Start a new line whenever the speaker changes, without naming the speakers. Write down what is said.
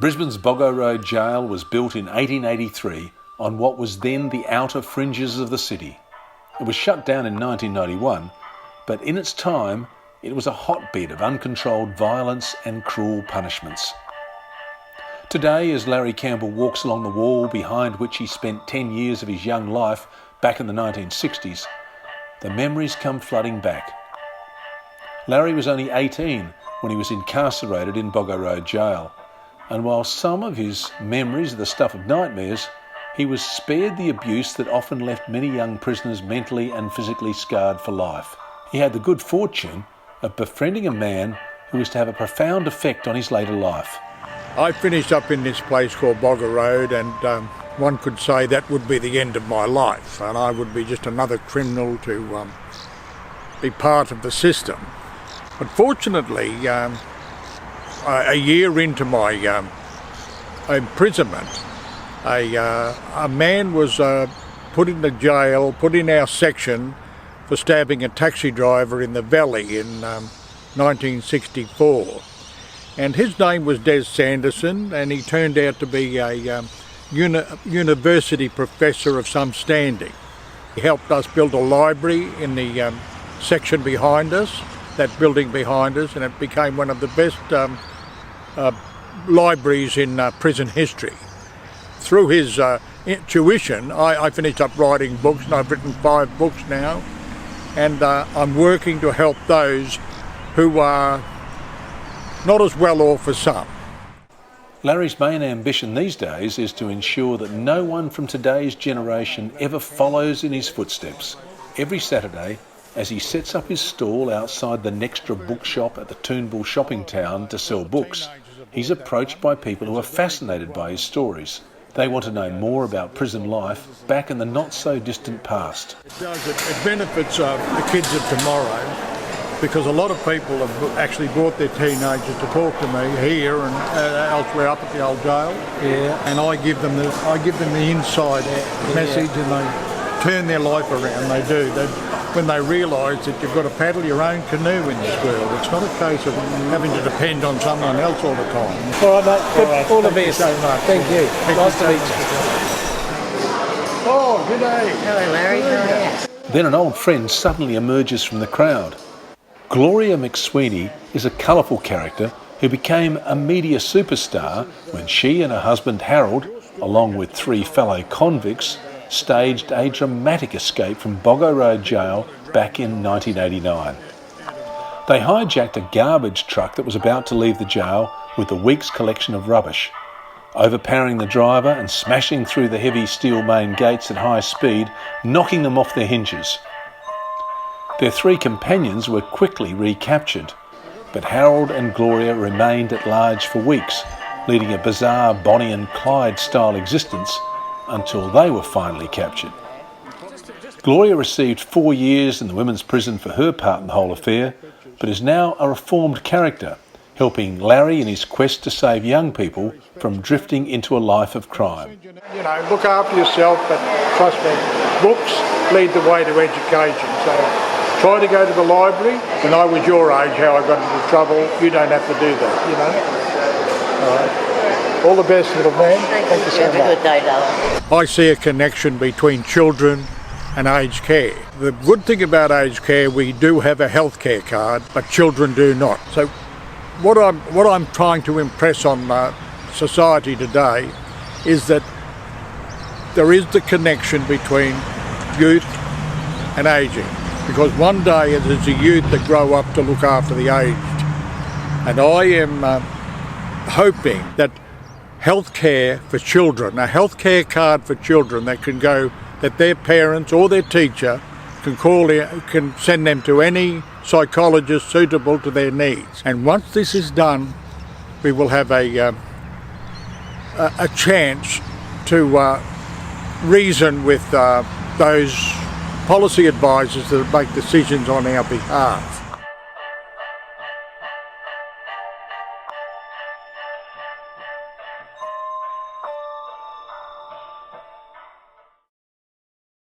Brisbane's Boggo Road Gaol was built in 1883 on what was then the outer fringes of the city. It was shut down in 1991, but in its time it was a hotbed of uncontrolled violence and cruel punishments. Today, as Larry Campbell walks along the wall behind which he spent 10 years of his young life back in the 1960s, the memories come flooding back. Larry was only 18 when he was incarcerated in Boggo Road Gaol, and while some of his memories are the stuff of nightmares, he was spared the abuse that often left many young prisoners mentally and physically scarred for life. He had the good fortune of befriending a man who was to have a profound effect on his later life.
I finished up in this place called Boggo Road, and one could say that would be the end of my life, and I would be just another criminal to be part of the system. But fortunately, a year into my imprisonment, a man was put in the jail, put in our section for stabbing a taxi driver in the valley in 1964. And his name was Des Sanderson, and he turned out to be a university professor of some standing. He helped us build a library in the section behind us, that building behind us, and it became one of the best libraries in prison history. Through his tuition, I finished up writing books, and I've written 5 books now, and I'm working to help those who are not as well off as some.
Larry's main ambition these days is to ensure that no one from today's generation ever follows in his footsteps. Every Saturday, as he sets up his stall outside the Nextra bookshop at the Toonville shopping town to sell books, he's approached by people who are fascinated by his stories. They want to know more about prison life back in the not-so-distant past.
It benefits the kids of tomorrow, because a lot of people have actually brought their teenagers to talk to me here and elsewhere up at the old jail.
Yeah.
And I give them the inside message, and they turn their life around. They do. When they realise that you've got to paddle your own canoe in this world. It's not a case of having to depend on someone else all the time.
All right, mate. All the best.
Thank you so much.
Thank you. Nice to meet you.
Oh, good day.
Hello, Larry. How are you?
Then an old friend suddenly emerges from the crowd. Gloria McSweeney is a colourful character who became a media superstar when she and her husband Harold, along with 3 fellow convicts, staged a dramatic escape from Boggo Road Gaol back in 1989. They hijacked a garbage truck that was about to leave the jail with the week's collection of rubbish, overpowering the driver and smashing through the heavy steel main gates at high speed, knocking them off their hinges. Their 3 companions were quickly recaptured, but Harold and Gloria remained at large for weeks, leading a bizarre Bonnie and Clyde-style existence until they were finally captured. Gloria received 4 years in the women's prison for her part in the whole affair, but is now a reformed character, helping Larry in his quest to save young people from drifting into a life of crime.
You know, look after yourself, but trust me, books lead the way to education. So try to go to the library. When I was your age, how I got into trouble, you don't have to do that, you know. All right. All the best, little man.
Thank you so much. Have a good day, darling.
I see a connection between children and aged care. The good thing about aged care, we do have a health care card, but children do not. So what I'm trying to impress on society today is that there is the connection between youth and ageing, because one day it is the youth that grow up to look after the aged. And I am hoping that healthcare for children, a healthcare card for children that their parents or their teacher can send them to any psychologist suitable to their needs. And once this is done, we will have a chance to reason with those policy advisors that make decisions on our behalf.